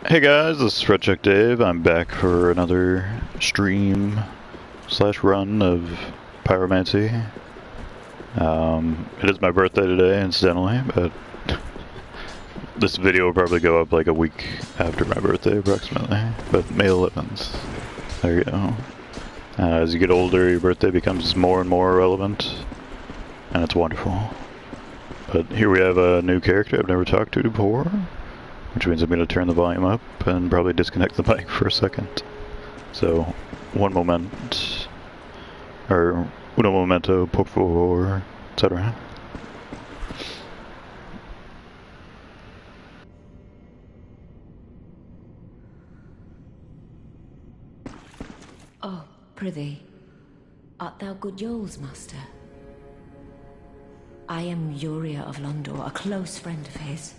Hey guys, this is Red Dave. I'm back for another stream slash run of Pyromancy. It is my birthday today, incidentally, but this video will probably go up like a week after my birthday, approximately. But May 11th. There you go. As you get older, your birthday becomes more and more relevant, and it's wonderful. But here we have a new character I've never talked to before, which means I'm going to turn the volume up and probably disconnect the mic for a second. So, one moment, or uno momento, por favor, etc. Oh, prithee, art thou good Yoel's master? I am Uria of Londor, a close friend of his.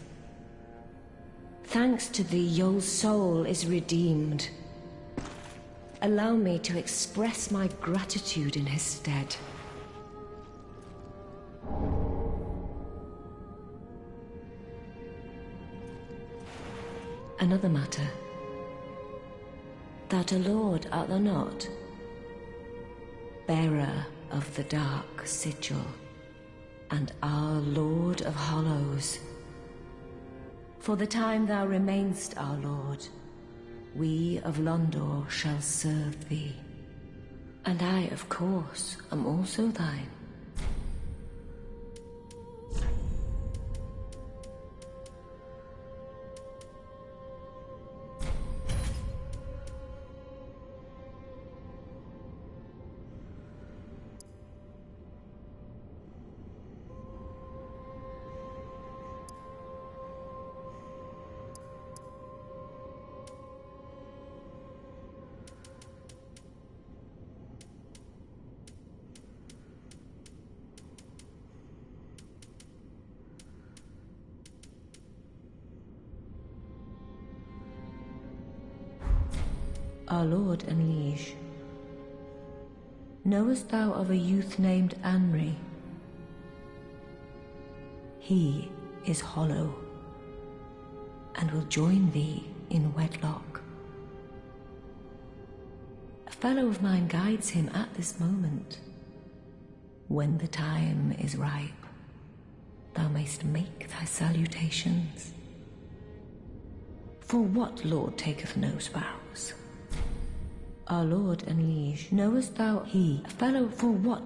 Thanks to thee, Yoel's soul is redeemed. Allow me to express my gratitude in his stead. Another matter. Thou'rt a lord, art thou not? Bearer of the dark sigil, and our Lord of Hollows. For the time thou remainst our lord, we of Londor shall serve thee. And I, of course, am also thine. Our lord and liege, knowest thou of a youth named Anri? He is hollow, and will join thee in wedlock. A fellow of mine guides him at this moment. When the time is ripe, thou mayst make thy salutations. For what lord taketh no spouse? Our lord and liege, knowest thou he, a fellow for what?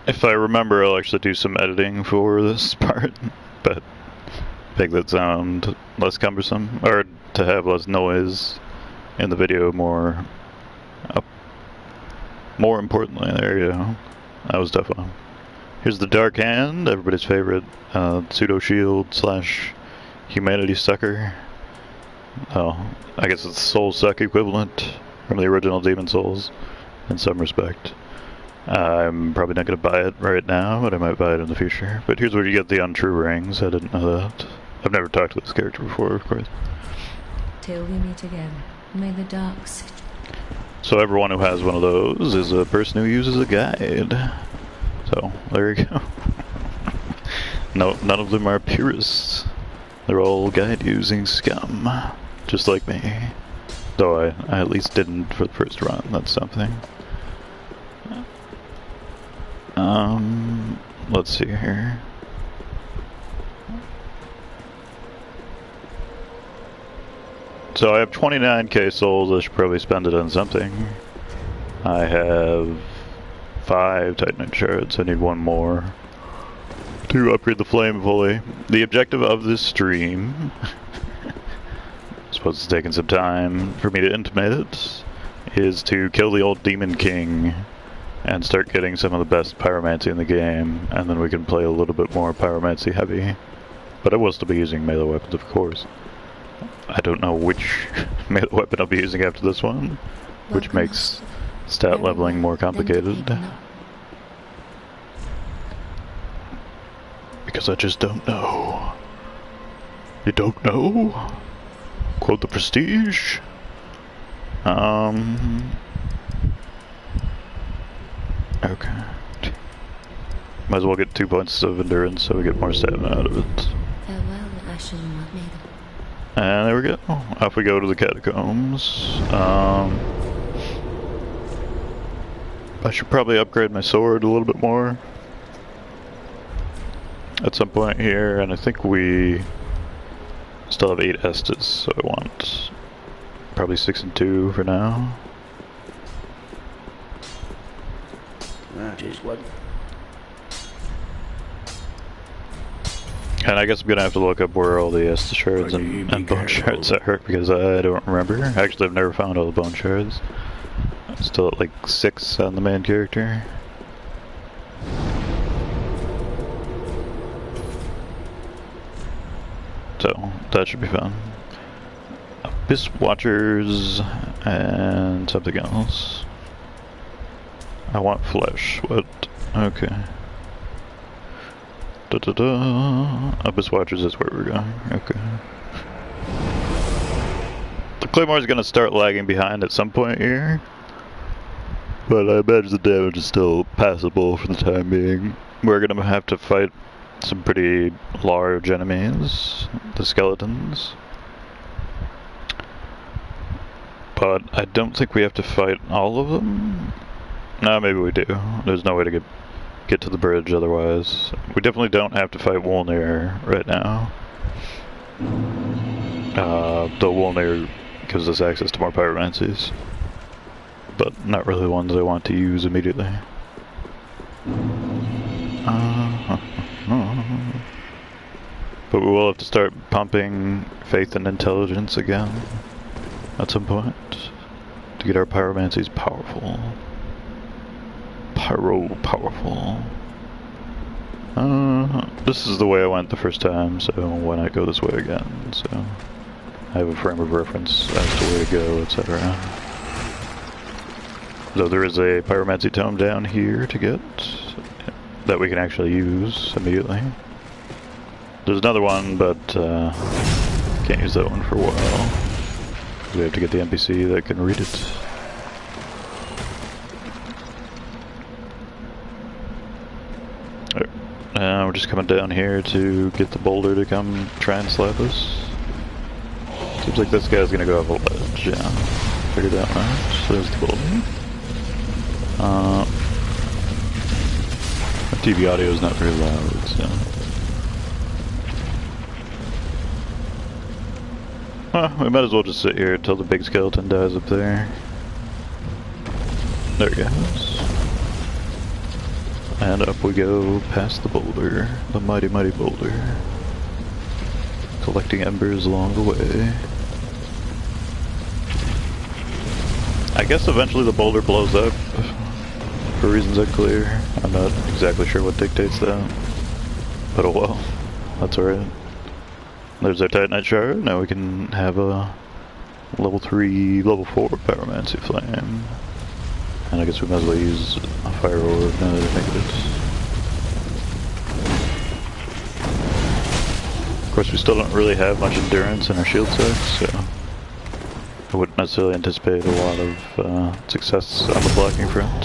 If I remember, I'll actually do some editing for this part, but make that sound less cumbersome, or to have less noise in the video more importantly. There you go. That was tough one. Here's the Dark Hand, everybody's favorite pseudo shield slash humanity sucker. Oh, I guess it's soul suck equivalent from the original Demon Souls in some respect. I'm probably not going to buy it right now, but I might buy it in the future. But here's where you get the untrue rings. I didn't know that. I've never talked to this character before, of course. Till we meet again, may the dark sigil. So everyone who has one of those is a person who uses a guide. So, there you go. No, none of them are purists. They're all guide-using scum. Just like me. Though I at least didn't for the first run, that's something. Let's see here. So I have 29k souls, I should probably spend it on something. I have 5 Titanite shards, I need 1 more to upgrade the flame fully. The objective of this stream, I suppose it's taking some time for me to intimate it, is to kill the old Demon King and start getting some of the best Pyromancy in the game, and then we can play a little bit more Pyromancy heavy. But I will still be using melee weapons, of course. I don't know which melee weapon I'll be using after this one, which makes stat leveling more complicated. Because I just don't know. You don't know? Quote the prestige? Okay. Might as well get 2 points of endurance so we get more stamina out of it. Farewell, Ashen Mud Maiden. And there we go. Off we go to the Catacombs. I should probably upgrade my sword a little bit more at some point here, and I think we still have 8 Estes, so I want probably 6 and 2 for now. Just what? And I guess I'm gonna have to look up where all the Estus shards and bone shards are, because I don't remember. Actually, I've never found all the bone shards. I'm still at like 6 on the main character. So, that should be fun. Abyss Watchers and something else. I want flesh. What? Okay. Abyss Watchers is where we're going. Okay. The Claymore is going to start lagging behind at some point here. But I imagine the damage is still passable for the time being. We're going to have to fight some pretty large enemies. The skeletons. But I don't think we have to fight all of them. No, maybe we do. There's no way to get to the bridge otherwise. We definitely don't have to fight Wolnir right now. Though Wolnir gives us access to more Pyromancies. But not really ones I want to use immediately. But we will have to start pumping faith and intelligence again at some point to get our Pyromancies powerful. Powerful. This is the way I went the first time, so why not go this way again? So I have a frame of reference as to where to go, etc. So there is a Pyromancy tome down here to get that we can actually use immediately. There's another one, but can't use that one for a while. We have to get the NPC that can read it. We're just coming down here to get the boulder to come try and slap us. Seems like this guy's gonna go off a ledge, yeah. Figured that out. So there's the boulder. My TV audio is not very loud, so. Well, we might as well just sit here until the big skeleton dies up there. There he goes. And up we go past the boulder, the mighty boulder. Collecting embers along the way. I guess eventually the boulder blows up, for reasons unclear. I'm not exactly sure what dictates that. But oh well, that's alright. There's our Titanite shard, now we can have a level 3, level 4 Pyromancy flame. And I guess we might as well use a fire orb now that I think of it. Of course, we still don't really have much endurance in our shield sets, so I wouldn't necessarily anticipate a lot of success on the blocking front.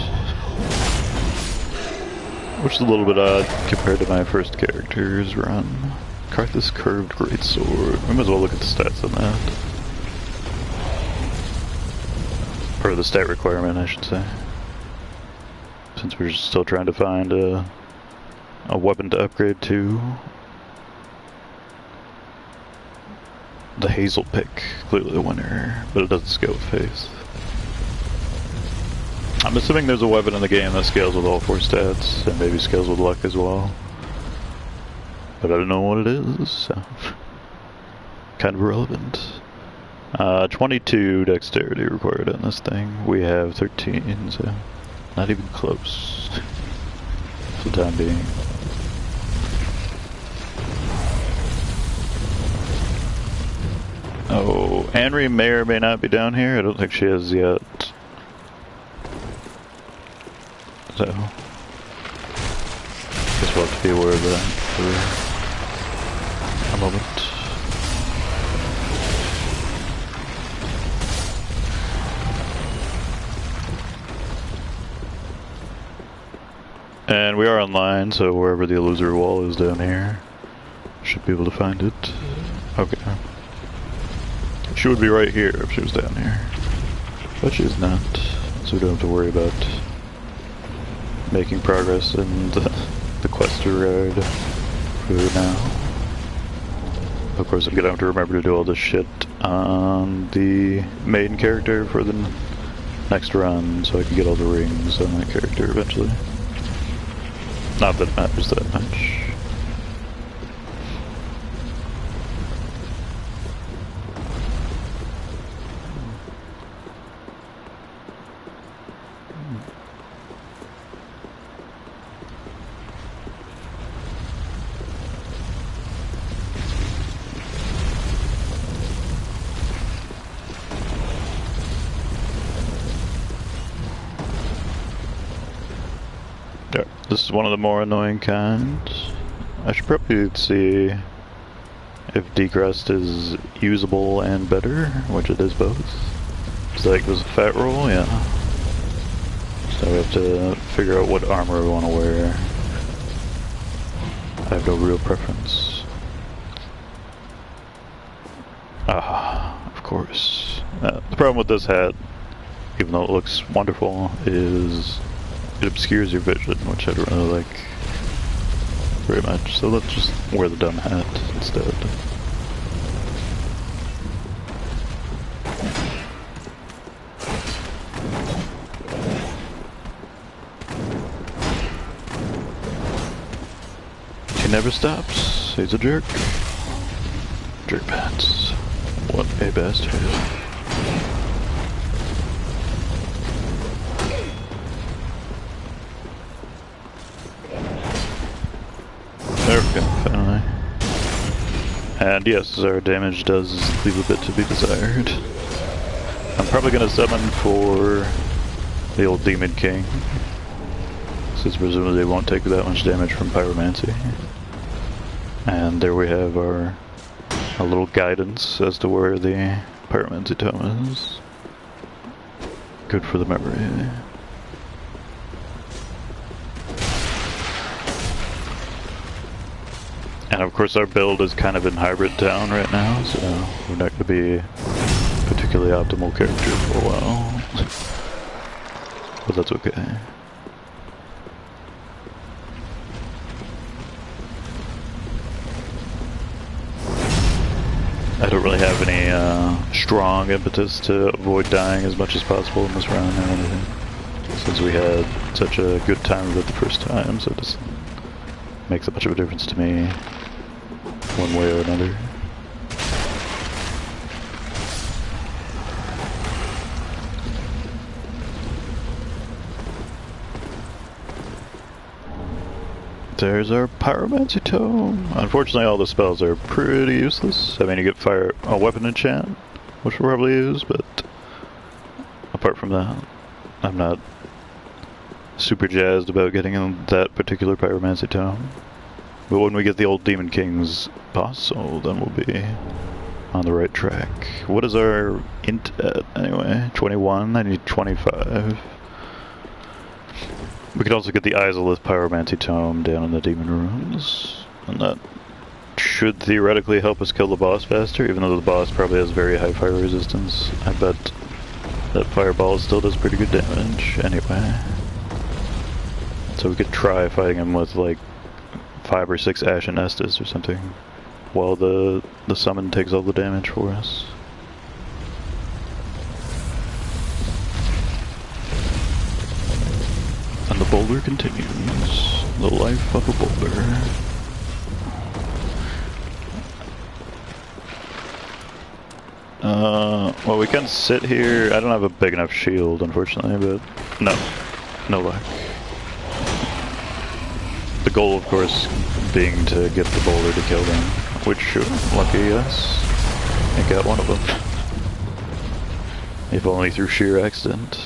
Which is a little bit odd compared to my first character's run. Carthus Curved Greatsword. We might as well look at the stats on that. Or the stat requirement, I should say. Since we're still trying to find a weapon to upgrade to. The Hazel Pick, clearly the winner, but it doesn't scale with faith. I'm assuming there's a weapon in the game that scales with all 4 stats, and maybe scales with luck as well. But I don't know what it is, so kind of irrelevant. 22 dexterity required on this thing. We have 13, so not even close for the time being. Oh, Anri may or may not be down here. I don't think she is yet. So, guess we'll have to be aware of that. for a moment. And we are online, so wherever the illusory wall is down here, should be able to find it. Okay. She would be right here if she was down here. But she's not, so we don't have to worry about making progress in the quest road for now. Of course, I'm gonna have to remember to do all this shit on the main character for the next run, so I can get all the rings on that character eventually. Not that it matters that much. This is one of the more annoying kinds. I should probably see if decrust is usable and better, which it is both. It's like, was a fat roll? Yeah. So we have to figure out what armor we want to wear. I have no real preference. Ah, of course. The problem with this hat, even though it looks wonderful, is it obscures your vision, which I don't really like very much, so let's just wear the dumb hat instead. He never stops, he's a jerk. Jerk pants. What a bastard. There we go, finally. And yes, our damage does leave a bit to be desired. I'm probably going to summon for the old Demon King, since presumably they won't take that much damage from Pyromancy. And there we have our little guidance as to where the Pyromancy tome is. Good for the memory. And of course our build is kind of in hybrid town right now, so we're not going to be a particularly optimal character for a while. But that's okay. I don't really have any strong impetus to avoid dying as much as possible in this round or anything, since we had such a good time of it the first time, so it doesn't make that much of a difference to me one way or another. There's our Pyromancy tome. Unfortunately, all the spells are pretty useless. I mean, you get a weapon enchant, which we'll probably use, but apart from that, I'm not super jazzed about getting in that particular Pyromancy tome. But when we get the old Demon King's boss soul, then we'll be on the right track. What is our int at, anyway? 21? I need 25. We could also get the Izalith Pyromancy tome down in the Demon Ruins, and that should theoretically help us kill the boss faster, even though the boss probably has very high fire resistance. I bet that fireball still does pretty good damage anyway. So we could try fighting him with like 5 or 6 Ashen Estus or something, while the summon takes all the damage for us. And the boulder continues. The life of a boulder. Well, we can sit here. I don't have a big enough shield, unfortunately, but no luck. The goal, of course, being to get the boulder to kill them, which, lucky us, I got one of them. If only through sheer accident.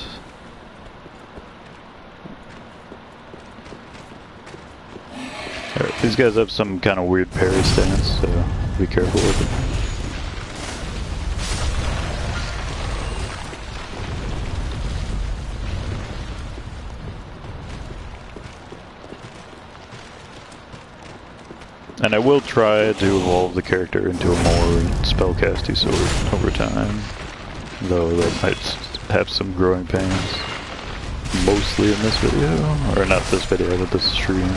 There we These guys have some kind of weird parry stance, so be careful with them. And I will try to evolve the character into a more spellcasty sort over time, though that might have some growing pains. Mostly in this video, or not this video, but this stream.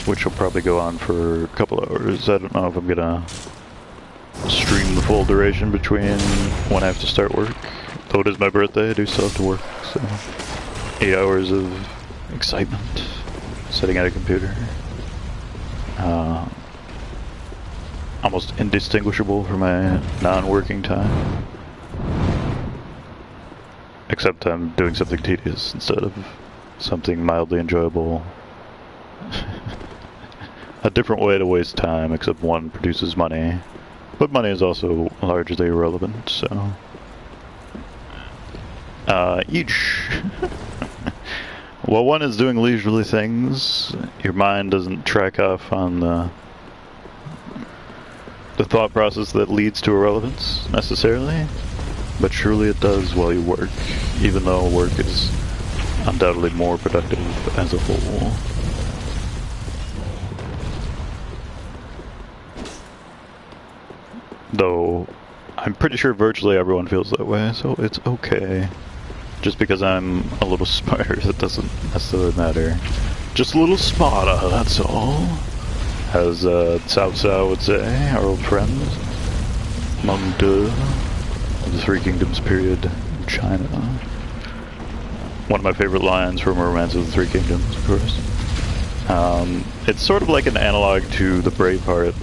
Which will probably go on for a couple hours. I don't know if I'm gonna stream the full duration between when I have to start work. Though it is my birthday, I do still have to work, so 8 hours of excitement sitting at a computer. Almost indistinguishable from my non-working time. Except I'm doing something tedious instead of something mildly enjoyable. A different way to waste time, except one produces money. But money is also largely irrelevant, so... each. While one is doing leisurely things, your mind doesn't track off on the thought process that leads to irrelevance, necessarily. But surely it does while you work, even though work is undoubtedly more productive as a whole. Though, I'm pretty sure virtually everyone feels that way, so it's okay. Just because I'm a little smarter, that doesn't necessarily matter. Just a little smarter, that's all. As Cao Cao would say, our old friend. Meng De, of the Three Kingdoms period in China. One of my favorite lines from Romance of the Three Kingdoms, of course. It's sort of like an analog to the Braveheart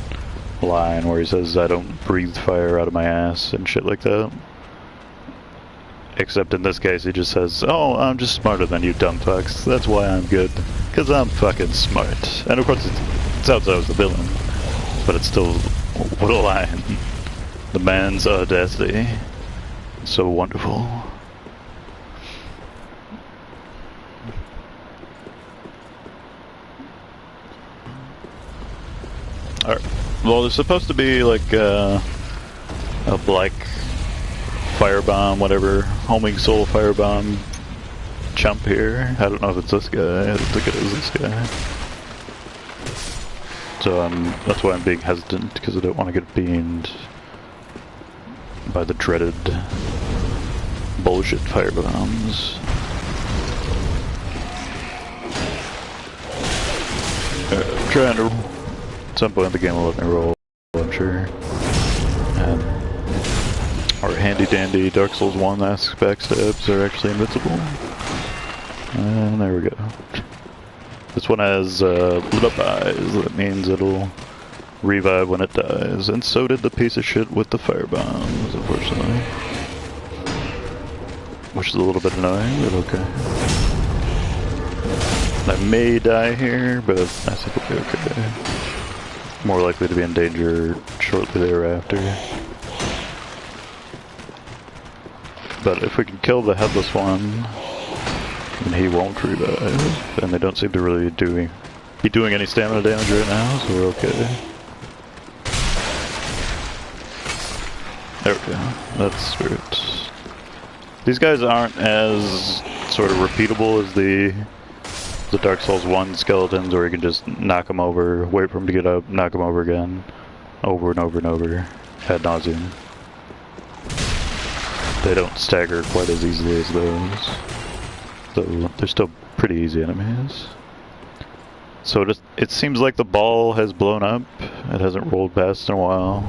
line where he says, I don't breathe fire out of my ass and shit like that. Except in this case he just says, oh, I'm just smarter than you dumb fucks. That's why I'm good. Because I'm fucking smart. And of course it's Cao Cao's the villain. But it's still, what a line. The man's audacity. So wonderful. Alright. Well, there's supposed to be like a black firebomb, whatever, homing soul firebomb chump here. I don't know if it's this guy. I don't think it is this guy. So that's why I'm being hesitant, because I don't want to get beamed by the dreaded bullshit firebombs. I'm trying to... At some point the game will let me roll, I'm sure. And our handy dandy Dark Souls 1-esque backstabs are actually invincible. And there we go. This one has lit up eyes, that means it'll revive when it dies. And so did the piece of shit with the firebombs, unfortunately. Which is a little bit annoying, but okay. I may die here, but I think it'll be okay. More likely to be in danger shortly thereafter. But if we can kill the headless one, then he won't revive. And they don't seem to really be doing any stamina damage right now, so we're okay. There we go. That's spirit. These guys aren't as sort of repeatable as the Dark Souls 1 skeletons, where you can just knock them over, wait for them to get up, knock them over again, over and over and over, ad nauseum. They don't stagger quite as easily as those, though they're still pretty easy enemies. So it seems like the ball has blown up. It hasn't rolled past in a while.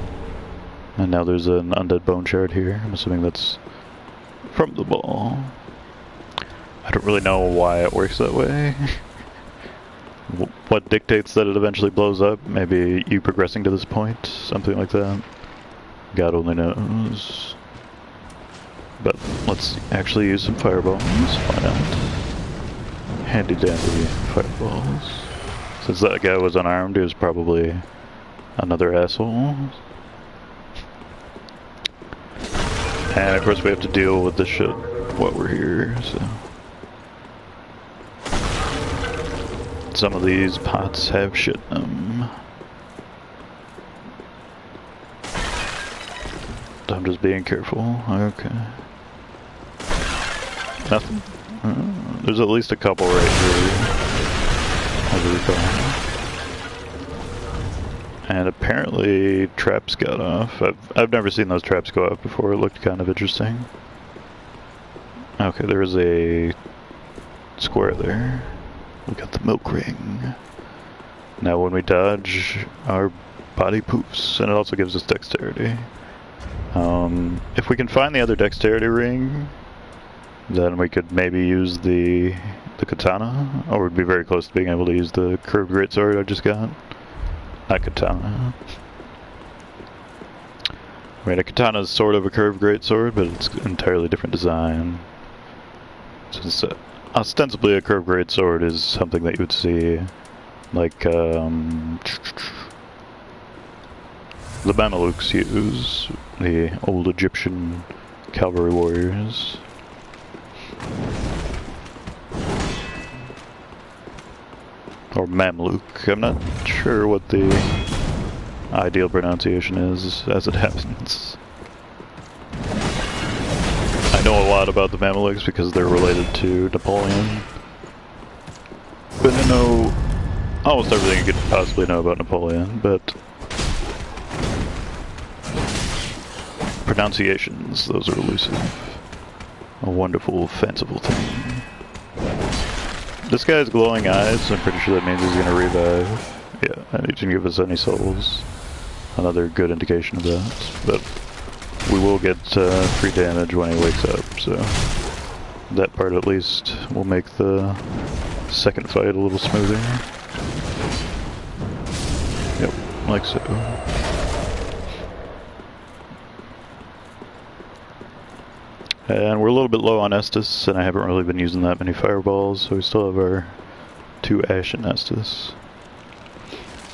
And now there's an undead bone shard here. I'm assuming that's from the ball. I don't really know why it works that way. What dictates that it eventually blows up? Maybe you progressing to this point? Something like that? God only knows. But let's actually use some fireballs. Why not? Handy dandy fireballs. Since that guy was unarmed, he was probably another asshole. And of course we have to deal with this shit while we're here, so. some of these pots have shit in them. I'm just being careful. Okay. Nothing. There's at least a couple right here. As I recall. And apparently traps got off. I've never seen those traps go off before. It looked kind of interesting. Okay, there's a square there. We got the milk ring. Now when we dodge, our body poofs, and it also gives us dexterity. If we can find the other dexterity ring, then we could maybe use the katana, or we'd be very close to being able to use the curved greatsword I just got. Not katana. I mean, a katana is sort of a curved greatsword, but it's an entirely different design. Since ostensibly a curved greatsword is something that you would see, like the Mamelukes use, the old Egyptian cavalry warriors. Or Mamluk. I'm not sure what the ideal pronunciation is, as it happens. I know a lot about the Mamelukes because they're related to Napoleon. But I know almost everything you could possibly know about Napoleon, but pronunciations, those are elusive. A wonderful, fanciful thing. This guy has glowing eyes, I'm pretty sure that means he's gonna revive. Yeah, and he didn't give us any souls. Another good indication of that. But we will get free damage when he wakes up, so that part at least will make the second fight a little smoother. Yep, like so. And we're a little bit low on Estus, and I haven't really been using that many fireballs, so we still have our 2 Ashen Estus.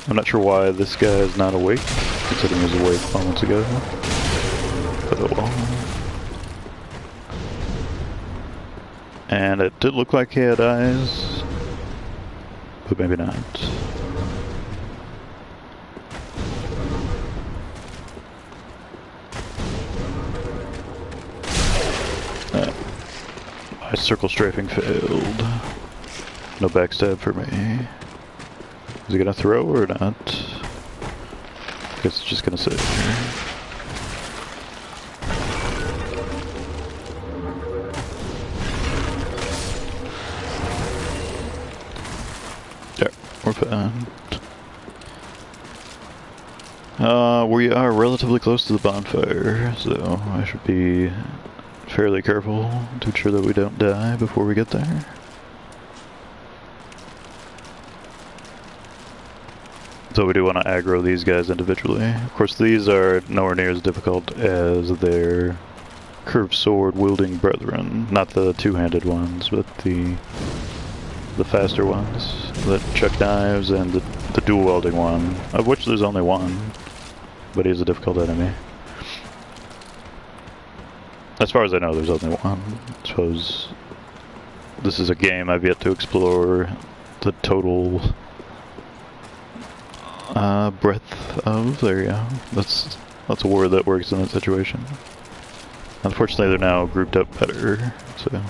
I'm not sure why this guy is not awake, considering he was awake moments ago. But oh well. And it did look like he had eyes, but maybe not. My circle strafing failed. No backstab for me. Is he gonna throw or not? I guess it's just gonna sit here. Yeah, we're fine. We are relatively close to the bonfire, so I should be fairly careful to ensure that we don't die before we get there. So we do want to aggro these guys individually. Of course, these are nowhere near as difficult as their curved sword wielding brethren. Not the two-handed ones, but the faster ones that chuck knives, and the dual wielding one, of which there's only one, but he's a difficult enemy. As far as I know, there's only one. I suppose this is a game I've yet to explore the total breadth of. There you go. That's a word that works in that situation. Unfortunately, they're now grouped up better, so I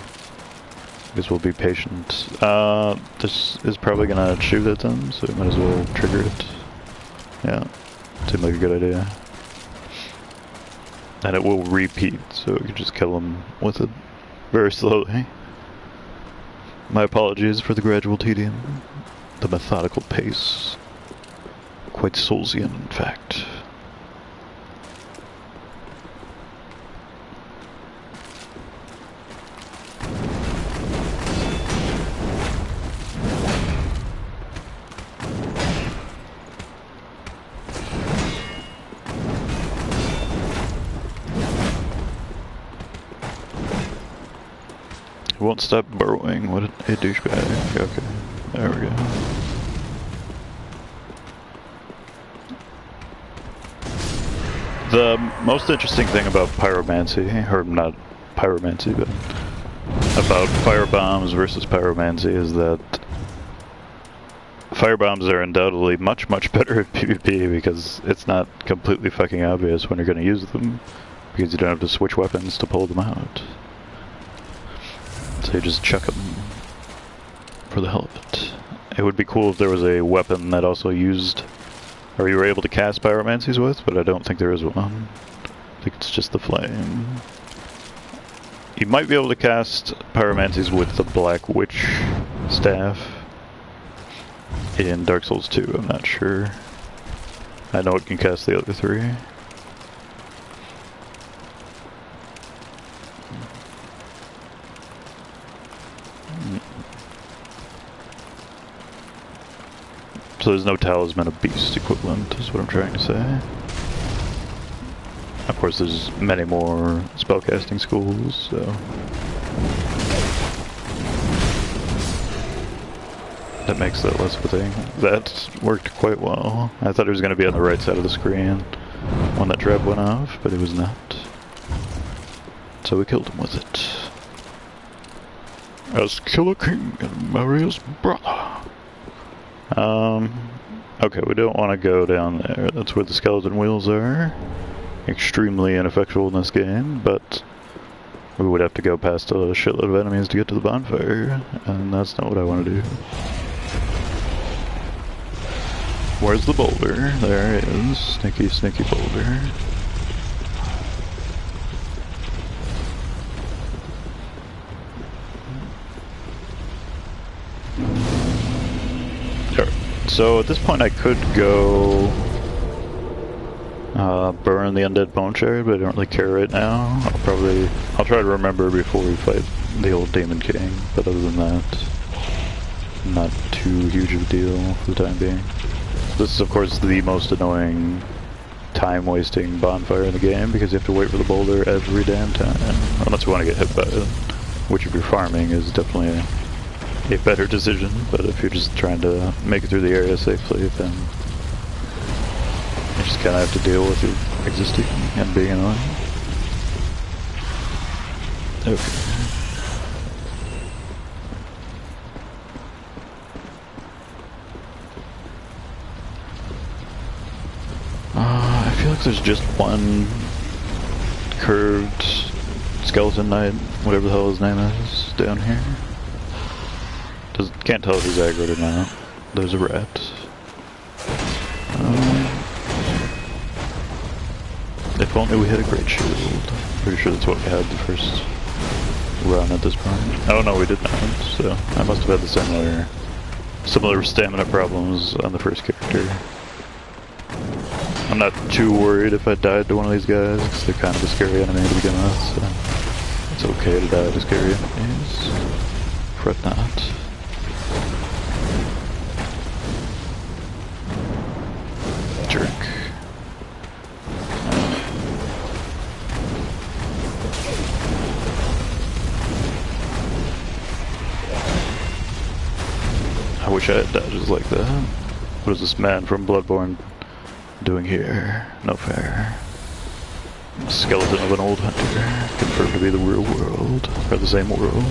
guess we'll be patient. This is probably gonna shoot at them, so we might as well trigger it. Yeah, seemed like a good idea. And it will repeat, so we can just kill them with it very slowly. My apologies for the gradual tedium, the methodical pace. Quite Soulsian, in fact. Won't stop burrowing. What a douchebag. Okay, there we go. The most interesting thing about pyromancy, or not pyromancy, but about firebombs versus pyromancy, is that Firebombs are undoubtedly much, much better at PvP because it's not completely fucking obvious when you're going to use them, because you don't have to switch weapons to pull them out. So you just chuck them for the hell of it. It would be cool if there was a weapon that also used, or you were able to cast Pyromancies with, but I don't think there is one. I think it's just the flame. You might be able to cast Pyromancies with the Black Witch staff in Dark Souls 2, I'm not sure. I know it can cast the other three. So there's no Talisman of Beast equivalent, is what I'm trying to say. Of course, there's many more spellcasting schools, so... that makes that less of a thing. That worked quite well. I thought it was going to be on the right side of the screen when that trap went off, but it was not. So we killed him with it. As Killer King and Maria's brother. Okay, we don't want to go down there. That's where the skeleton wheels are. Extremely ineffectual in this game, but we would have to go past a shitload of enemies to get to the bonfire, and that's not what I want to do. Where's the boulder? There it is. Sneaky, sneaky boulder. So at this point I could go burn the undead bone shard, but I don't really care right now. I'll try to remember before we fight the old demon king, but other than that, not too huge of a deal for the time being. This is of course the most annoying time-wasting bonfire in the game, because you have to wait for the boulder every damn time, unless you want to get hit by it, which if you're farming is definitely a better decision, but if you're just trying to make it through the area safely, then you just kind of have to deal with it existing and being annoying. Okay. I feel like there's just one curved skeleton knight, whatever the hell his name is, down here. Can't tell if he's aggroed or not. There's a rat. If only we had a great shield. Pretty sure that's what we had the first run at this point. Oh no, we did not, so I must have had the similar stamina problems on the first character. I'm not too worried if I died to one of these guys, because they're kind of a scary enemy to begin with, so it's okay to die to scary enemies. Fret not. Jerk. I wish I had dodges like that. What is this man from Bloodborne doing here? No fair. Skeleton of an old hunter, confirmed to be the real world, or the same world,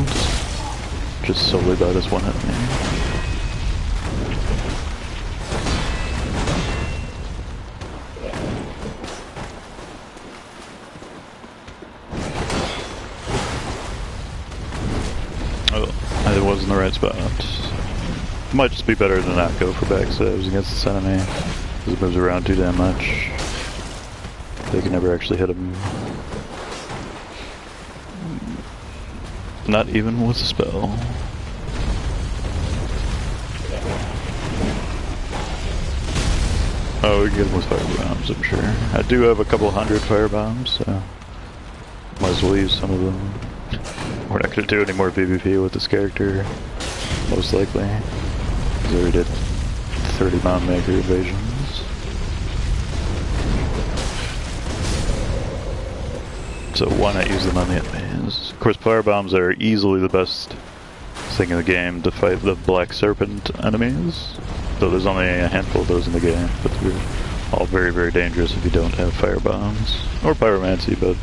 just solely by this one enemy. Oh, I was in the right spot. Might just be better to not go for backstabs against this enemy, because it moves around too damn much. They can never actually hit him. Not even with a spell. Oh, we can get him with firebombs, I'm sure. I do have a couple hundred firebombs, so might as well use some of them. We're not going to do any more PvP with this character, most likely. Because I already did 30 Mound Maker evasions. So why not use them on the enemies? Of course, firebombs are easily the best thing in the game to fight the Black Serpent enemies. Though there's only a handful of those in the game, but they're all very, very dangerous if you don't have firebombs. Or pyromancy, but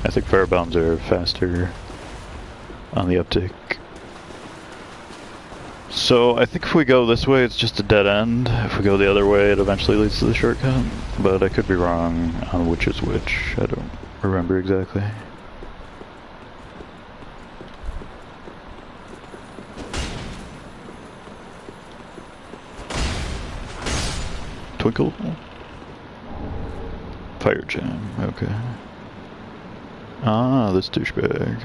I think firebombs are faster on the uptick. So I think if we go this way, it's just a dead end. If we go the other way, it eventually leads to the shortcut. But I could be wrong on which is which. I don't remember exactly. Twinkle? Fire jam, okay. Ah, this douchebag.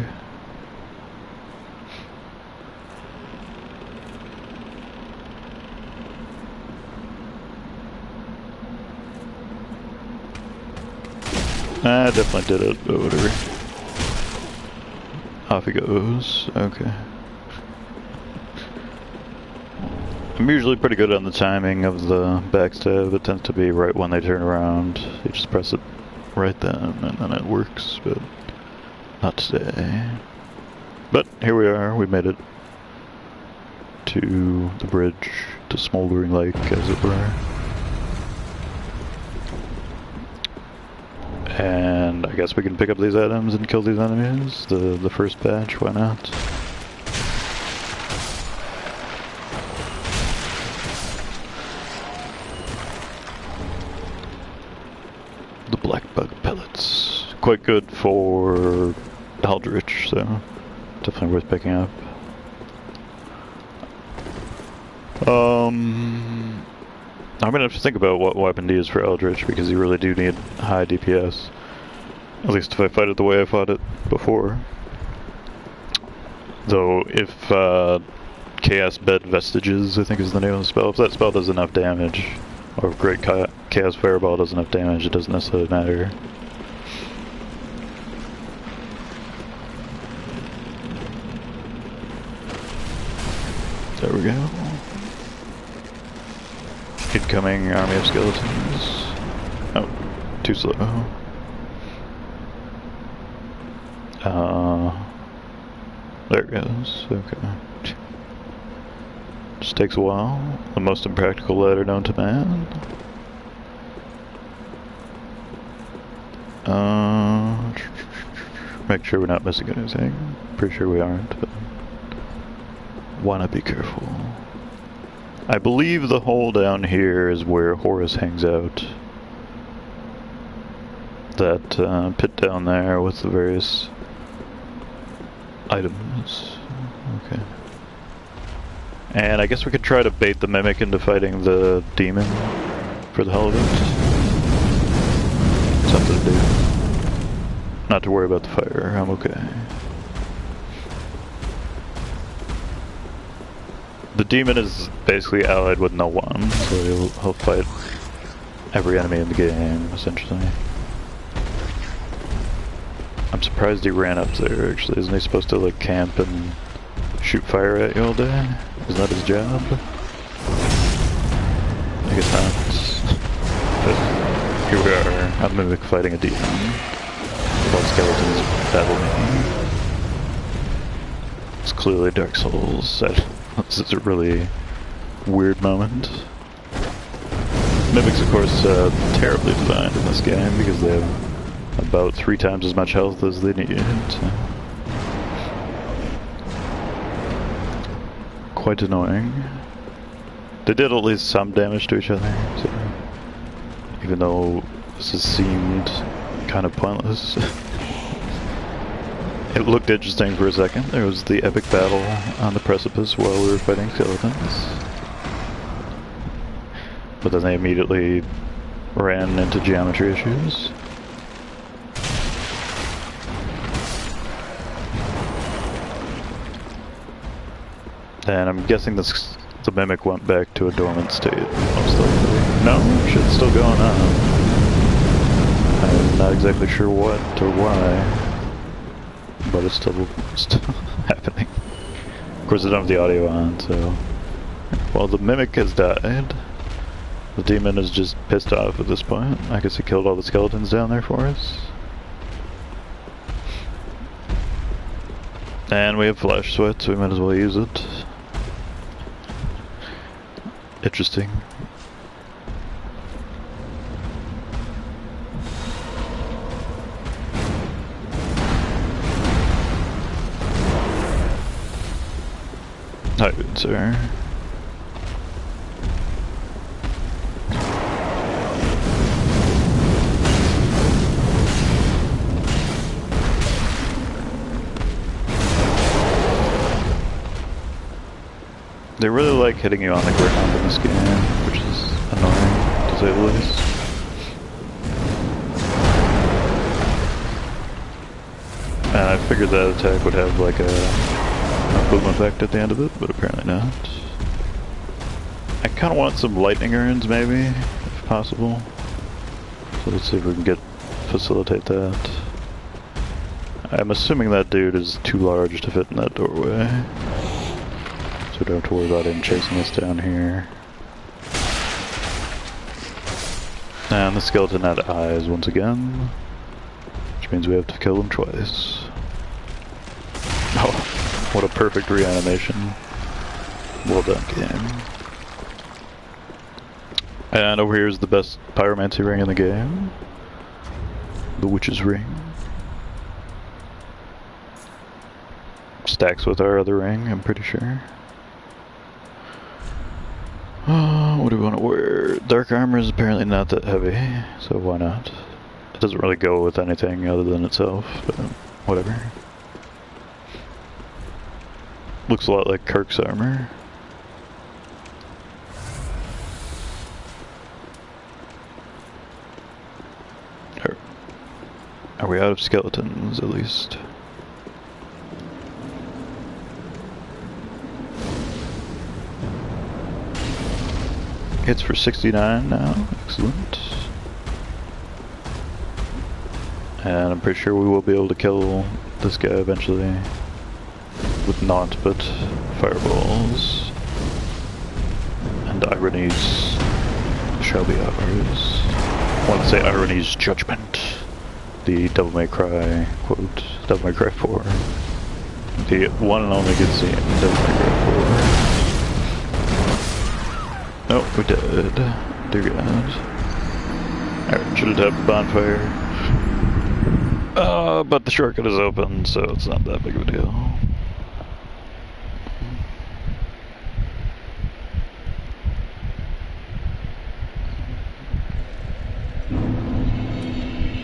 I definitely did it, but whatever. Off he goes, okay. I'm usually pretty good on the timing of the backstab. It tends to be right when they turn around. You just press it right then, and then it works, but not today. But here we are, we made it to the bridge, to Smoldering Lake, as it were. And I guess we can pick up these items and kill these enemies. The first batch, why not? The black bug pellets. Quite good for Aldrich, so definitely worth picking up. I'm gonna have to think about what weapon to use for Eldritch, because you really do need high DPS. At least if I fight it the way I fought it before. Though, if Chaos Bed Vestiges, I think is the name of the spell, if that spell does enough damage, or if Great Chaos Fireball does enough damage, it doesn't necessarily matter. There we go. Incoming army of skeletons. Oh, too slow. There it goes. Okay. Just takes a while. The most impractical ladder known to man. Make sure we're not missing anything. Pretty sure we aren't, but wanna be careful. I believe the hole down here is where Horus hangs out. That pit down there with the various items. Okay. And I guess we could try to bait the Mimic into fighting the demon for the hell of it. Something to do. Not to worry about the fire, I'm okay. The demon is basically allied with no one, so he'll fight every enemy in the game, essentially. I'm surprised he ran up there, actually. Isn't he supposed to, like, camp and shoot fire at you all day? Isn't that his job? I guess not. But here we are, a Mimic fighting a demon. While skeletons battle me. It's clearly Dark Souls. This is a really weird moment. Mimics, of course, terribly designed in this game because they have about 3 times as much health as they need. Quite annoying. They did at least some damage to each other, so even though this has seemed kind of pointless. It looked interesting for a second. There was the epic battle on the precipice while we were fighting skeletons. But then they immediately ran into geometry issues. And I'm guessing the Mimic went back to a dormant state, most likely. No, shit's still going on. I'm not exactly sure what or why. But it's still happening. Of course I don't have the audio on, so... Well, the Mimic has died. The demon is just pissed off at this point. I guess he killed all the skeletons down there for us. And we have flash sweat, so we might as well use it. Interesting. Hi, good sir. They really like hitting you on the ground in this game, which is annoying, to say the least. And I figured that attack would have like a boom effect at the end of it, but apparently not. I kind of want some lightning urns, maybe, if possible. So let's see if we can facilitate that. I'm assuming that dude is too large to fit in that doorway. So we don't have to worry about him chasing us down here. And the skeleton had eyes once again, which means we have to kill him twice. Oh, what a perfect reanimation. Well done, game. And over here is the best pyromancy ring in the game. The Witch's Ring. Stacks with our other ring, I'm pretty sure. What do we want to wear? Dark armor is apparently not that heavy, so why not? It doesn't really go with anything other than itself, but whatever. Looks a lot like Kirk's armor. Are we out of skeletons, at least? Hits for 69 now, excellent. And I'm pretty sure we will be able to kill this guy eventually with naught but fireballs. And ironies shall be ours. I want to say ironies judgment. The Devil May Cry quote, Devil May Cry 4. The one and only good scene in Devil May Cry 4. Oh, we did. Dear God. Alright, should have tapped the bonfire. But the shortcut is open, so it's not that big of a deal.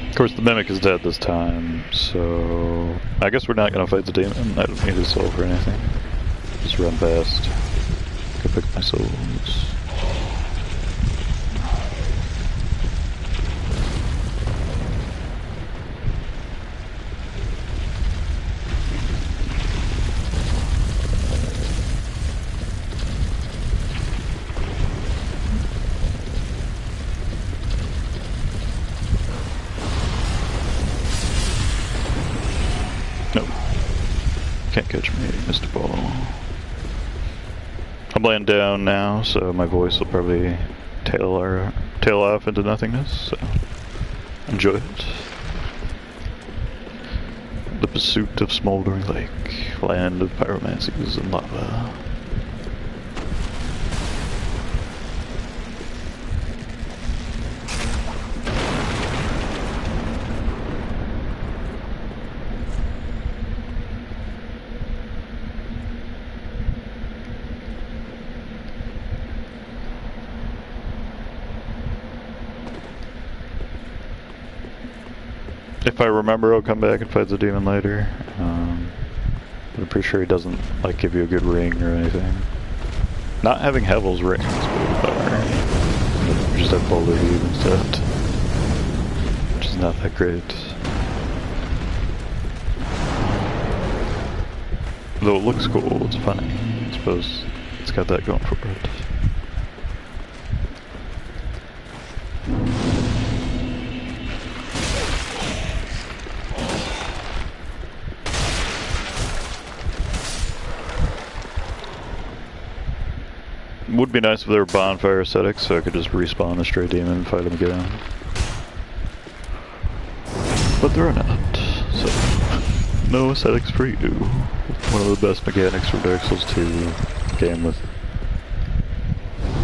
Of course, the Mimic is dead this time, so I guess we're not gonna fight the demon. I don't need his soul for anything. Just run past. Go pick my souls. Nope. Can't catch me, Mr. Ball. I'm laying down now, so my voice will probably tail off into nothingness, so enjoy it. The pursuit of Smoldering Lake, land of pyromancies and lava. If I remember, I'll come back and fight the demon later. But I'm pretty sure he doesn't like give you a good ring or anything. Not having Hevel's ring is way better. Just have Boulder Heave instead, which is not that great. Though it looks cool, it's funny. I suppose it's got that going for it. Would be nice if there were bonfire ascetics, so I could just respawn a stray demon and fight him again. But there are not, so no ascetics for you. One of the best mechanics from Dark Souls 2, game with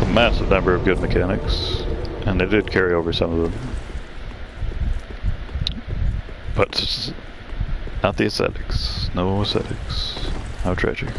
a massive number of good mechanics, and they did carry over some of them. But not the ascetics. No ascetics. How tragic.